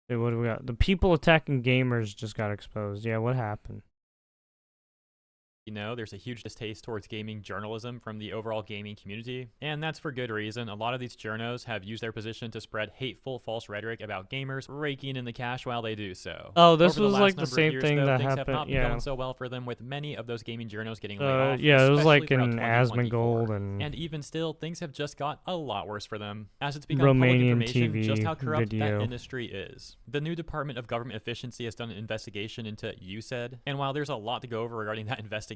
Wait, what do we got? The people attacking gamers just got exposed. Yeah, what happened? You know, there's a huge distaste towards gaming journalism from the overall gaming community, and that's for good reason. A lot of these journos have used their position to spread hateful, false rhetoric about gamers, raking in the cash while they do so. Oh, this Over the was last like the number of same years, thing though, that things have happened. not been Yeah. going so well for them, with many of those gaming journos getting laid off, Yeah, it was especially like throughout in 2024. Asmongold and even still, things have just got a lot worse for them, as it's become public Romanian information just TV how corrupt that video. industry is. The new Department of Government Efficiency has done an investigation into USAID, and while there's a lot to go over regarding that investigation,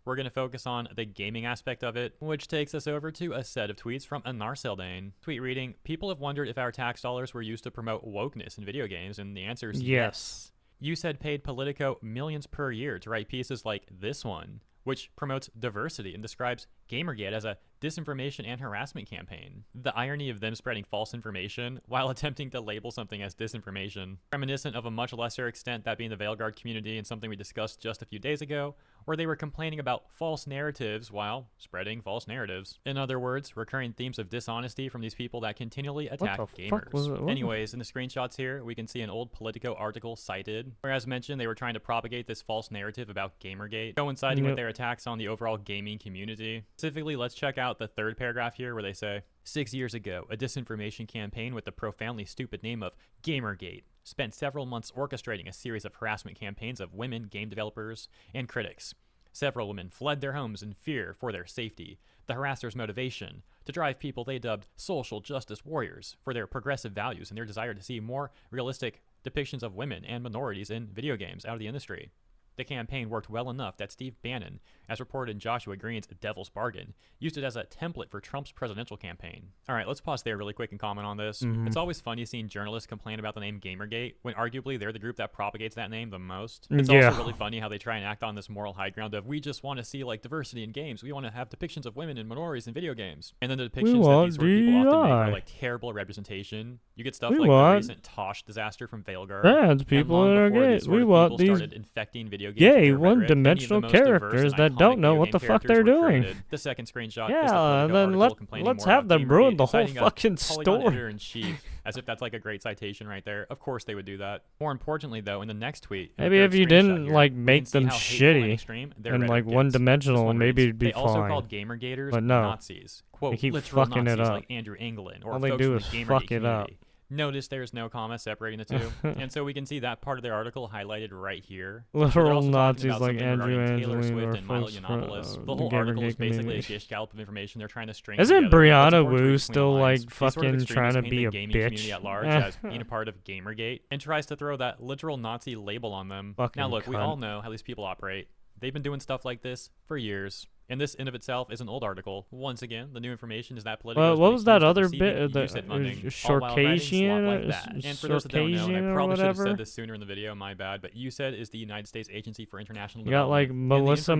we're going to focus on the gaming aspect of it, which takes us over to a set of tweets from Anar Seldane. Tweet reading, people have wondered if our tax dollars were used to promote wokeness in video games, and the answer is yes. You said paid Politico millions per year to write pieces like this one, which promotes diversity and describes Gamergate as a disinformation and harassment campaign. The irony of them spreading false information while attempting to label something as disinformation, reminiscent of a much lesser extent, that being the Veilguard community and something we discussed just a few days ago, where they were complaining about false narratives while spreading false narratives. In other words, recurring themes of dishonesty from these people that continually attack gamers. Anyways, in the screenshots here, we can see an old Politico article cited, where as mentioned, they were trying to propagate this false narrative about Gamergate, coinciding with their attacks on the overall gaming community. Specifically, let's check out the third paragraph here where they say, 6 years ago, a disinformation campaign with the profoundly stupid name of Gamergate spent several months orchestrating a series of harassment campaigns of women game developers and critics. Several women fled their homes in fear for their safety. The harassers' motivation to drive people they dubbed social justice warriors for their progressive values and their desire to see more realistic depictions of women and minorities in video games out of the industry. The campaign worked well enough that Steve Bannon, as reported in Joshua Green's Devil's Bargain, used it as a template for Trump's presidential campaign. Alright, let's pause there really quick and comment on this. It's always funny seeing journalists complain about the name Gamergate, when arguably they're the group that propagates that name the most. It's also really funny how they try and act on this moral high ground of, we just want to see like diversity in games, we want to have depictions of women and minorities in video games. And then the depictions that these sort of people often make are like terrible representation. You get stuff like the recent Tosh disaster from Veilguard. Trans people that are gay. We want these infecting video games gay one-dimensional characters that don't know what the fuck they're doing. The second screenshot yeah, is and then let's have them ruin the whole fucking story. As if that's like a great citation right there. Of course they would do that. More importantly though, in the next tweet, maybe if you didn't like make them shitty and like one-dimensional, maybe it'd be fine. They also called Gamergaters but no, Nazis. Quote, they keep literal fucking Nazis it up. like Andrew England or all they folks do from is the fuck Gamergate it up. community. Notice there's no comma separating the two, and so we can see that part of their article highlighted right here. Literal Nazis like Andrew Taylor Swift or and Milo folks Yiannopoulos. The from whole article is community. basically a gish gallop of information they're trying to string Isn't together. Brianna Wu still like These fucking trying to be a gaming community bitch? At large as being a part of Gamergate and tries to throw that literal Nazi label on them. Fucking now look, we cunt. all know how these people operate. They've been doing stuff like this for years. And this in of itself is an old article. Once again, the new information is that Politico. Well, what was that other bit? The Shortcasian? like and for those that don't know, I probably should have whatever? said this sooner in the video, my bad, but USAID is the United States Agency for International You got like Development. Melissa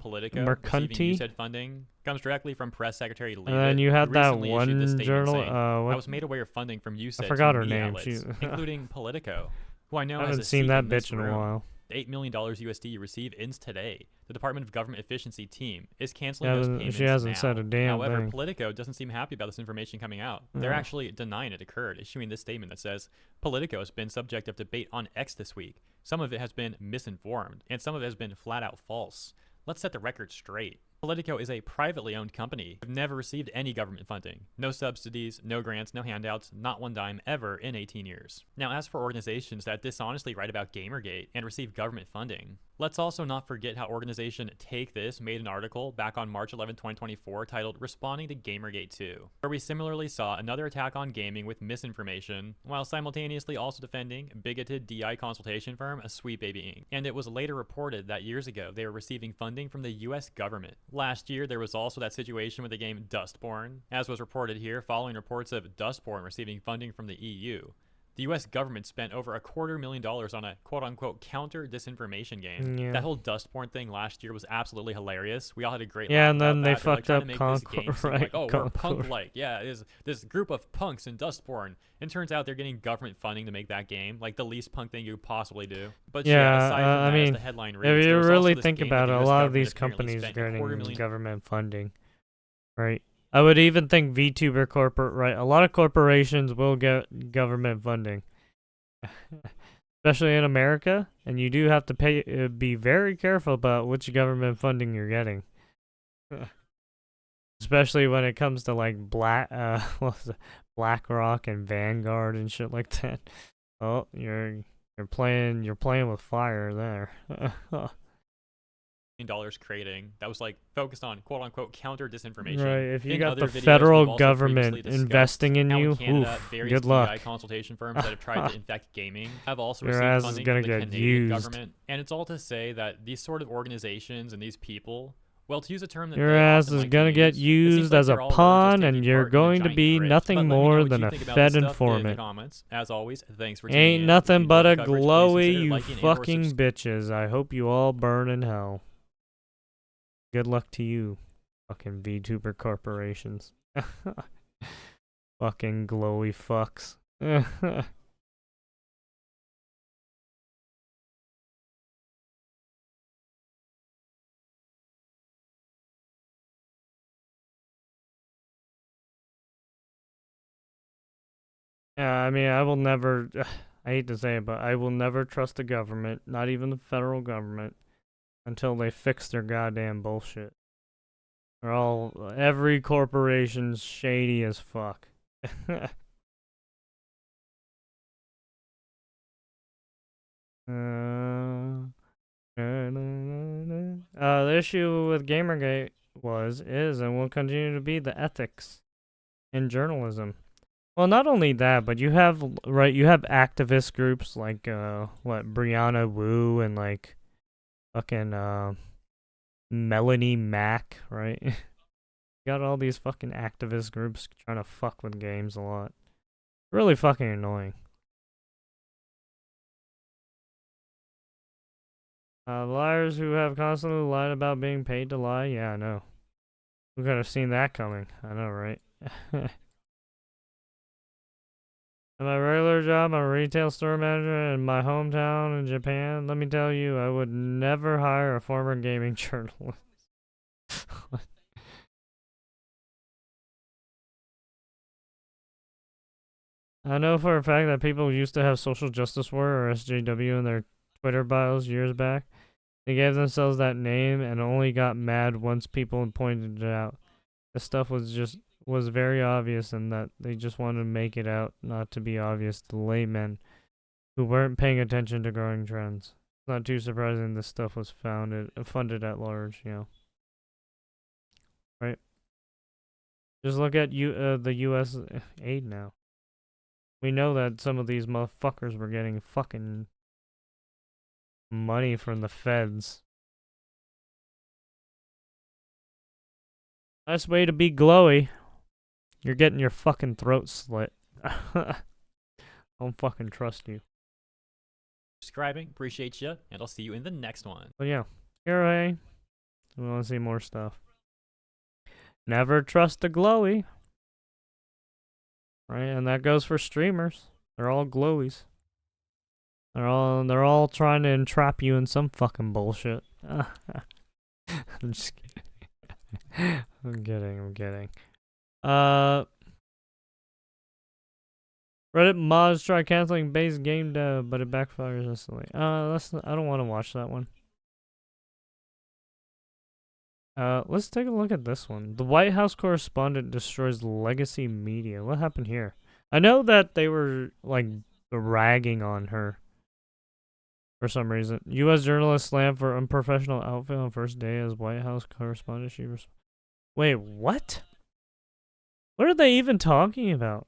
Politico Mercanti. USAID funding comes directly from Press Secretary Leavitt. And then you had that recently issued this one statement journal. saying, I What? was made aware of funding from USAID I forgot to her media name. outlets, including Politico, who I know I has haven't a seen seat that in this bitch in a room. while. The $8 million USD you receive ends today. The Department of Government Efficiency team is canceling those payments She hasn't now. said a damn However, thing. Politico doesn't seem happy about this information coming out. They're actually denying it occurred, issuing this statement that says, Politico has been subject of debate on X this week. Some of it has been misinformed, and some of it has been flat out false. Let's set the record straight. Politico is a privately owned company. We've never received any government funding. No subsidies, no grants, no handouts, not one dime ever in 18 years. Now, as for organizations that dishonestly write about Gamergate and receive government funding, let's also not forget how organization Take This made an article back on March 11, 2024 titled Responding to Gamergate 2, where we similarly saw another attack on gaming with misinformation, while simultaneously also defending bigoted DI consultation firm Sweet Baby Inc. And it was later reported that years ago they were receiving funding from the US government. Last year, there was also that situation with the game Dustborn, as was reported here following reports of Dustborn receiving funding from the EU. The US government spent over $250,000 on a quote-unquote counter-disinformation game. Yeah. That whole Dustborn thing last year was absolutely hilarious. We all had a great laugh and then about they that. They're, like, fucked trying up to make Concord, this game seem right? like, oh, we're Concord. punk-like. Yeah, it is this group of punks in Dustborn. And turns out they're getting government funding to make that game, like the least punk thing you could possibly do. But Yeah, aside from that, I as mean, the headline if reads, you there was really also this think game about that it, the a US lot of government these apparently companies spent getting $250,000 government funding, right? I would even think VTuber right? A lot of corporations will get government funding. Especially in America, and you do have to be very careful about which government funding you're getting. Especially when it comes to like BlackRock and Vanguard and shit like that. Oh, you're playing with fire there. Dollars creating that was like focused on quote unquote counter disinformation. Right, if you in got other the videos, federal we've government investing in how you, in Canada, oof, various good luck. DEI consultation firms that have tried to infect gaming have also Your received ass is funding gonna from the get Canadian used. government. And it's all to say that these sort of organizations and these people, well, to use a term that Your they ass often is like gonna to get use, it used seems like as a they're all really just pawn, taking and you're part in a going to giant be grift. nothing But let me know more what than you a think about Fed this stuff in the informant. comments. As always, thanks for tuning in. Ain't If nothing you but enjoyed a the coverage, please glowy, consider you liking and or fucking bitches. I hope you all burn in hell. Good luck to you, fucking VTuber corporations. Fucking glowy fucks. Yeah, I mean, I will never, I hate to say it, but I will never trust the government, not even the federal government, until they fix their goddamn bullshit. Every corporation's shady as fuck. The issue with Gamergate is, and will continue to be the ethics in journalism. Well, not only that, but you have activist groups like Brianna Wu and like fucking Melanie Mack, right? Got all these fucking activist groups trying to fuck with games a lot. Really fucking annoying. Liars who have constantly lied about being paid to lie? Yeah, I know. We could have seen that coming. I know, right? At my regular job, I'm a retail store manager in my hometown in Japan. Let me tell you, I would never hire a former gaming journalist. I know for a fact that people used to have social justice warrior or SJW in their Twitter bios years back. They gave themselves that name and only got mad once people pointed it out. This stuff was very obvious, and that they just wanted to make it out not to be obvious to laymen who weren't paying attention to growing trends. It's not too surprising this stuff was funded at large, you know. Right? Just look at the U.S. aid now. We know that some of these motherfuckers were getting fucking money from the feds. Nice way to be glowy. You're getting your fucking throat slit. Don't fucking trust you. Subscribing, appreciate you, and I'll see you in the next one. But yeah, here we want to see more stuff. Never trust the glowy. Right, and that goes for streamers. They're all glowies. They're all trying to entrap you in some fucking bullshit. I'm just kidding. I'm kidding. Reddit mods try canceling base game dev, but it backfires instantly. I don't want to watch that one. Let's take a look at this one. The White House correspondent destroys legacy media. What happened here? I know that they were, like, ragging on her for some reason. U.S. journalist slammed for unprofessional outfit on first day as White House correspondent. Wait, what? What are they even talking about?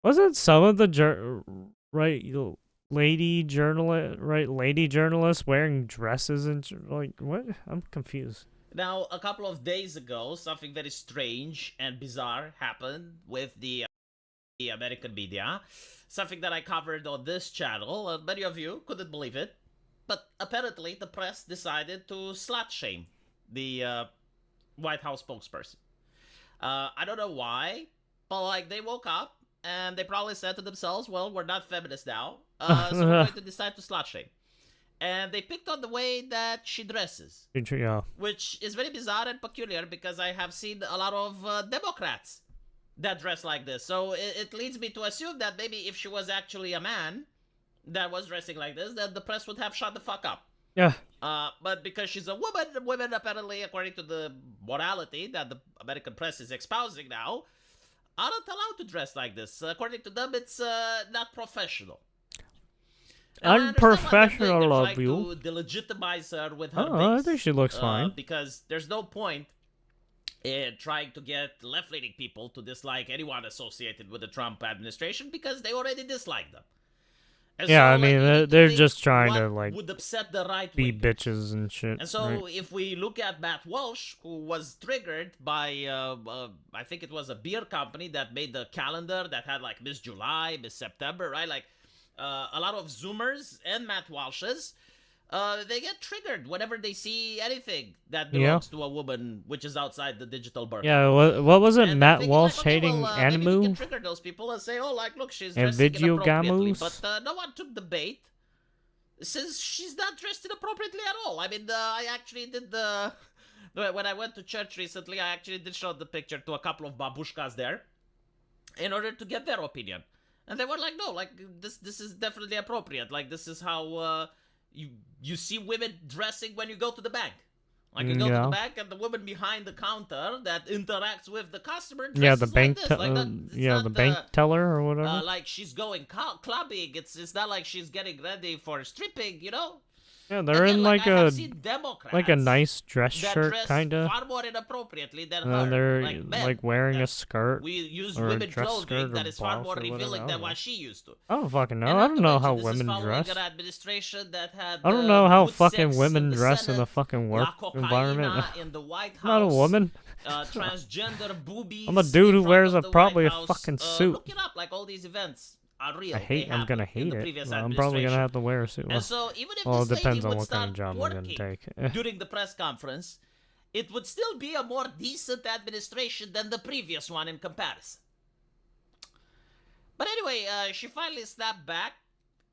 Wasn't some of the lady journalists wearing dresses and like what? I'm confused. Now, a couple of days ago, something very strange and bizarre happened with the American media. Something that I covered on this channel. Many of you couldn't believe it. But apparently, the press decided to slut shame the White House spokesperson. I don't know why, but like they woke up and they probably said to themselves, well, we're not feminists now, so we're going to decide to slut shame. And they picked on the way that she dresses. Yeah. Which is very bizarre and peculiar because I have seen a lot of Democrats that dress like this. So it leads me to assume that maybe if she was actually a man, that was dressing like this, then the press would have shut the fuck up. Yeah. But because she's a woman, women apparently, according to the morality that the American press is espousing now, are not allowed to dress like this. According to them, it's not professional. Now, Unprofessional I of you. to delegitimize her with her Oh, I base, think she looks fine. because there's no point in trying to get left-leaning people to dislike anyone associated with the Trump administration because they already dislike them. And Yeah, I like, mean, you need to they're think just trying what to, like, would upset the right be wing. bitches and shit. And so, right? if we look at Matt Walsh, who was triggered by, I think it was a beer company that made the calendar that had like Miss July, Miss September, right? Like a lot of Zoomers and Matt Walshes, they get triggered whenever they see anything that belongs to a woman, which is outside the digital birth. Yeah, what was it? And Matt thinking, Walsh like, okay, hating well, maybe we can anime? trigger those people and say, oh, like, look, she's And dressing video inappropriately. gamus? But no one took the bait. Since she's not dressed inappropriately at all. I mean, I actually did the... When I went to church recently, I actually did show the picture to a couple of babushkas there in order to get their opinion. And they were like, no, like, this is definitely appropriate. Like, this is how you see women dressing when you go to the bank. Like, you go to the bank and the woman behind the counter that interacts with the customer dresses the bank like this. the bank teller or whatever. Like she's going clubbing. It's not like she's getting ready for stripping, you know? Yeah, they're Again, in like I have a seen Democrats like a nice dress that shirt dress kind of. far more inappropriately than her. And they're like, men, like wearing a that skirt. we use or a women dress skirt clothing or that is far blouse more or whatever, revealing I than don't what know. she used to. I don't fucking know. And I not don't to know mention, how this women is following dress. an administration that had, I don't know how good fucking sex women in the dress in Senate, the fucking work La Cocaína environment. in the White House, I'm not a woman. transgender boobies. I'm a dude who in front wears of a the probably White a House. fucking suit. Look it up. Like all these events are real. I'm gonna hate it. Well, I'm probably gonna have to wear a suit. And so even if Well, it this depends lady on would what kind of start job I'm gonna working take. during the press conference, it would still be a more decent administration than the previous one in comparison. But anyway, she finally snapped back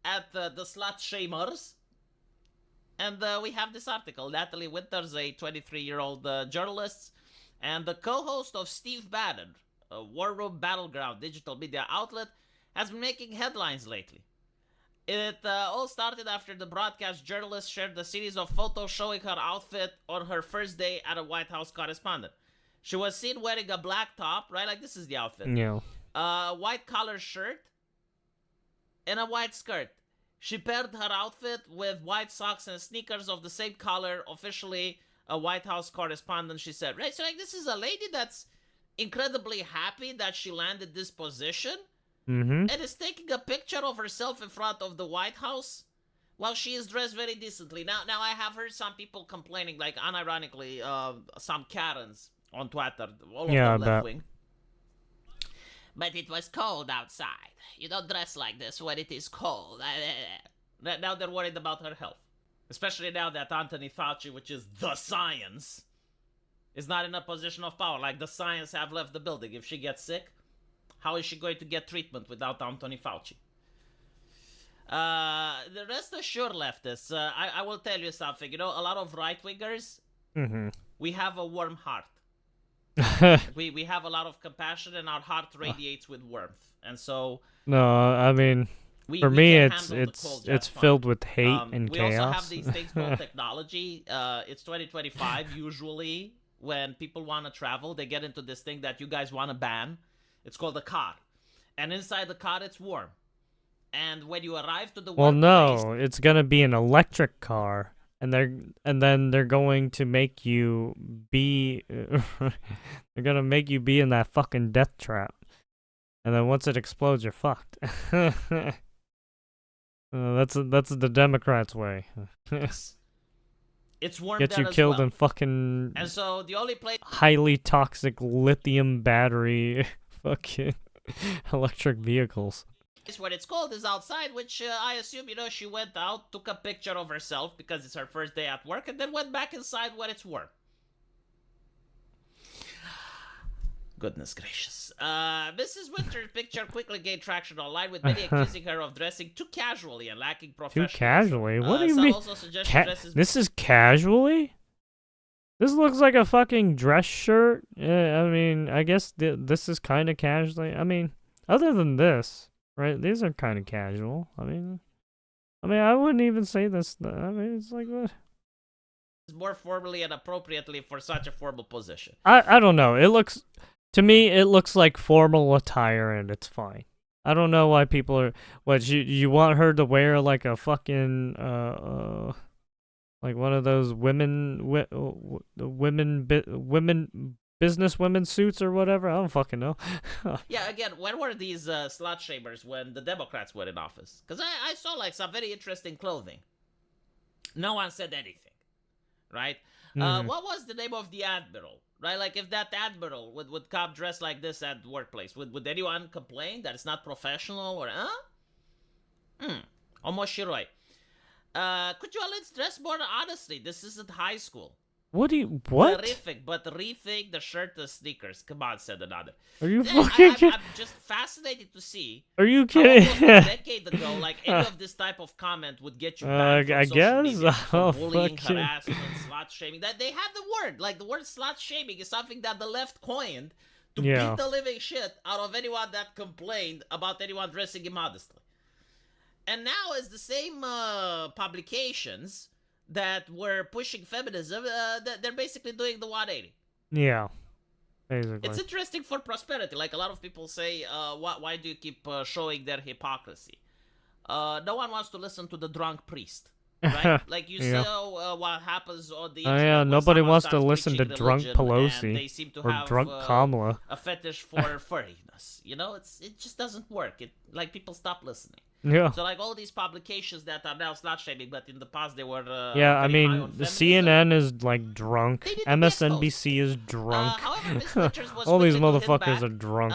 at the slut shamers. And we have this article. Natalie Winters, a 23-year-old journalist and the co-host of Steve Bannon, a War Room Battleground digital media outlet, has been making headlines lately. It all started after the broadcast journalist shared a series of photos showing her outfit on her first day at a White House correspondent. She was seen wearing a black top, right? Like, this is the outfit. Yeah. A white collar shirt and a white skirt. She paired her outfit with white socks and sneakers of the same color, officially a White House correspondent, she said. Right? So, like, this is a lady that's incredibly happy that she landed this position. Mm-hmm. And is taking a picture of herself in front of the White House while she is dressed very decently. Now I have heard some people complaining, like, unironically, some Karens on Twitter, all of them left wing. But it was cold outside. You don't dress like this when it is cold. Now they're worried about her health. Especially now that Anthony Fauci, which is the science, is not in a position of power. Like, the science have left the building. If she gets sick, how is she going to get treatment without Anthony Fauci? The rest assured leftists, I will tell you something. You know, a lot of right-wingers, we have a warm heart. we have a lot of compassion, and our heart radiates with warmth. And so... No, I mean... For me, it's filled with hate and chaos. We also have these things called technology. It's 2025. Usually, when people want to travel, they get into this thing that you guys want to ban. It's called a car. And inside the car, it's warm. And when you arrive to the well, workplace... no, it's gonna be an electric car, and then they're going to make you be... they're gonna make you be in that fucking death trap. And then once it explodes, you're fucked. That's the Democrats' way. It's warm. Get you killed in fucking. And so the only place highly toxic lithium battery fucking electric vehicles. Where it's cold is outside, which I assume, you know, she went out, took a picture of herself because it's her first day at work, and then went back inside when it's warm. Goodness gracious. Mrs. Winter's picture quickly gained traction online, with many accusing her of dressing too casually and lacking professionalism. Too casually? What do you mean? Also suggest she dresses... This is casually? This looks like a fucking dress shirt. I mean, I guess this is kind of casually. I mean, other than this, right? These are kind of casual. I mean, I mean, I wouldn't even say this. I mean, it's like what? More formally and appropriately for such a formal position. I don't know. It looks to me it looks like formal attire and it's fine. I don't know why people are what you want her to wear like a fucking like one of those women business women suits or whatever. I don't fucking know. Yeah, again, when were these slut shamers when the Democrats were in office? Because I saw like some very interesting clothing. No one said anything, right? What was the name of the admiral? Right, like if that admiral would come dressed like this at the workplace, would anyone complain that it's not professional or Almost Shiroi. Could you at least dress more honestly? This isn't high school. What do you what? Terrific, but rethink the shirt and sneakers. Come on, said another. Are you fucking kidding? I'm just fascinated to see. Are you How kidding? almost a decade ago, like any of this type of comment would get you banned from I social guess. media for Oh, bullying, fucking. harassment, slut shaming. That they had the word, like the word slut shaming is something that the left coined to Yeah. beat the living shit out of anyone that complained about anyone dressing immodestly. And now, it's the same publications that were pushing feminism. They're basically doing the 180. Yeah. Basically. It's interesting for prosperity. Like a lot of people say, why do you keep showing their hypocrisy? No one wants to listen to the drunk priest, right? Like you Yeah. saw what happens on the Oh internet. yeah, when nobody someone wants to starts listen to preaching drunk religion Pelosi and they seem to or have drunk Kamala. a fetish for furriness. You know, it just doesn't work. It like people stop listening. Yeah. So like all these publications that are now slut shaming, but in the past they were Yeah, I very high mean, on the feminism. CNN is like drunk. They need to be MSNBC is drunk. However, Miss Richards was All these quick to hit motherfuckers back, are drunk.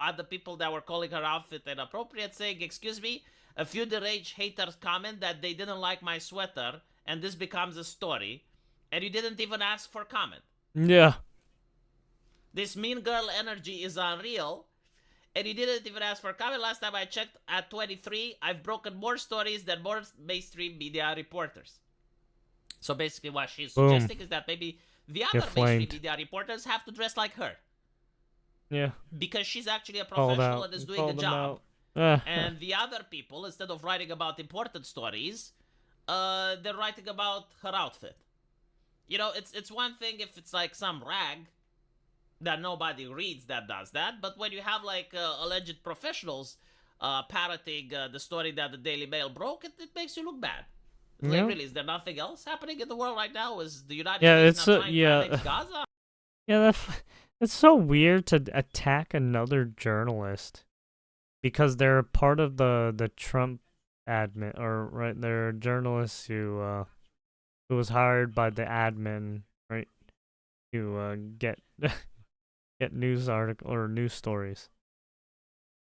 At the people that were calling her outfit inappropriate, saying, "Excuse me, a few deranged haters comment that they didn't like my sweater, and this becomes a story, and you didn't even ask for comment. Yeah. This mean girl energy is unreal." And you didn't even ask for comment. Last time I checked, at 23, I've broken more stories than more mainstream media reporters. So basically what she's Boom. suggesting is that maybe the other mainstream flamed. media reporters have to dress like her. Yeah. Because she's actually a Called professional out. and is doing Called a them job. out. And the other people, instead of writing about important stories, they're writing about her outfit. You know, it's one thing if it's like some rag that nobody reads that does that, but when you have like alleged professionals parroting the story that the Daily Mail broke, it makes you look bad. It's Yeah. like, really, is there nothing else happening in the world right now? Is the United Yeah, States it's not trying yeah. to annex Gaza? Yeah, it's so weird to attack another journalist because they're part of the Trump admin, or right, they're journalists who was hired by the admin, right, to get get news article or news stories.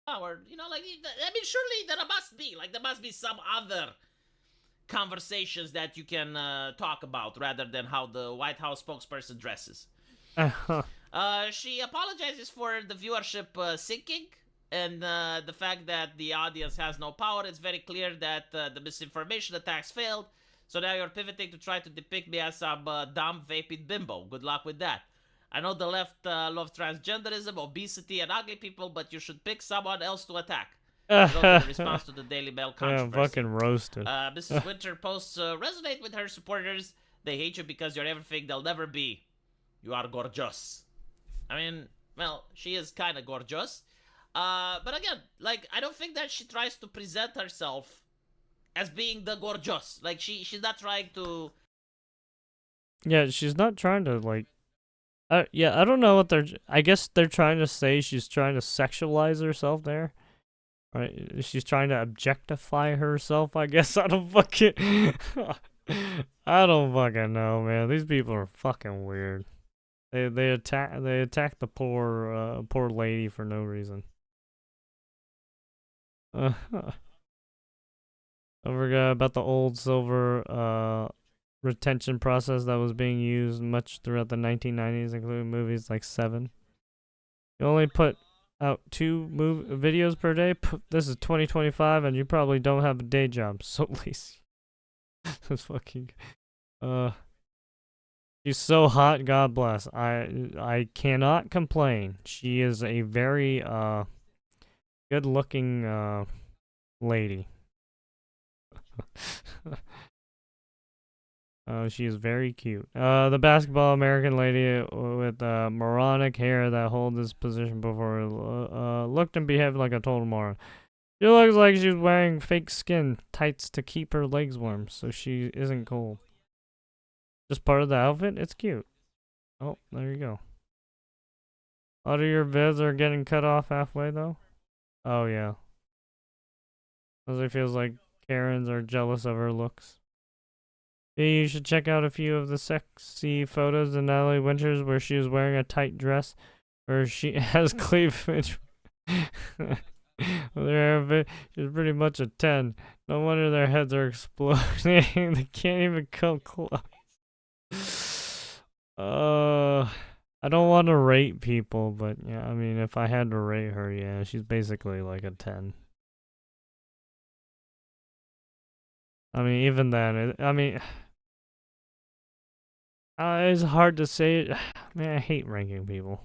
Or, you know, like, I mean, surely there must be some other conversations that you can talk about rather than how the White House spokesperson dresses. She apologizes for the viewership sinking and the fact that the audience has no power. It's very clear that the misinformation attacks failed. So now you're pivoting to try to depict me as some dumb vaping bimbo. Good luck with that. I know the left loves transgenderism, obesity, and ugly people, but you should pick someone else to attack. In response to the Daily Mail controversy. Yeah, fucking roasted. Mrs. Winter posts resonate with her supporters. They hate you because you're everything they'll never be. You are gorgeous. I mean, well, she is kind of gorgeous. But again, like, I don't think that she tries to present herself as being the gorgeous. Like, she's not trying to... Yeah, she's not trying to, like... yeah, I don't know what they're... I guess they're trying to say she's trying to sexualize herself there. Right? She's trying to objectify herself, I guess. I don't fucking... I don't fucking know, man. These people are fucking weird. They attack the poor lady for no reason. I forgot about the old silver retention process that was being used much throughout the 1990s, including movies like Seven. You only put out 2 videos per day. This is 2025, and you probably don't have a day job, so at least that's fucking. She's so hot. God bless. I cannot complain. She is a very good-looking lady. Oh, she is very cute. The basketball American lady with moronic hair that holds this position before looked and behaved like a total moron. She looks like she's wearing fake skin tights to keep her legs warm, so she isn't cold. Just part of the outfit? It's cute. Oh, there you go. A lot of your vids are getting cut off halfway, though? Oh, yeah. Because it feels like Karens are jealous of her looks. You should check out a few of the sexy photos of Natalie Winters where she is wearing a tight dress, where she has cleavage. She's pretty much a 10. No wonder their heads are exploding. They can't even come close. I don't want to rate people, but yeah, I mean, if I had to rate her, yeah, she's basically like a 10. I mean, even then, it's hard to say. Man, I hate ranking people.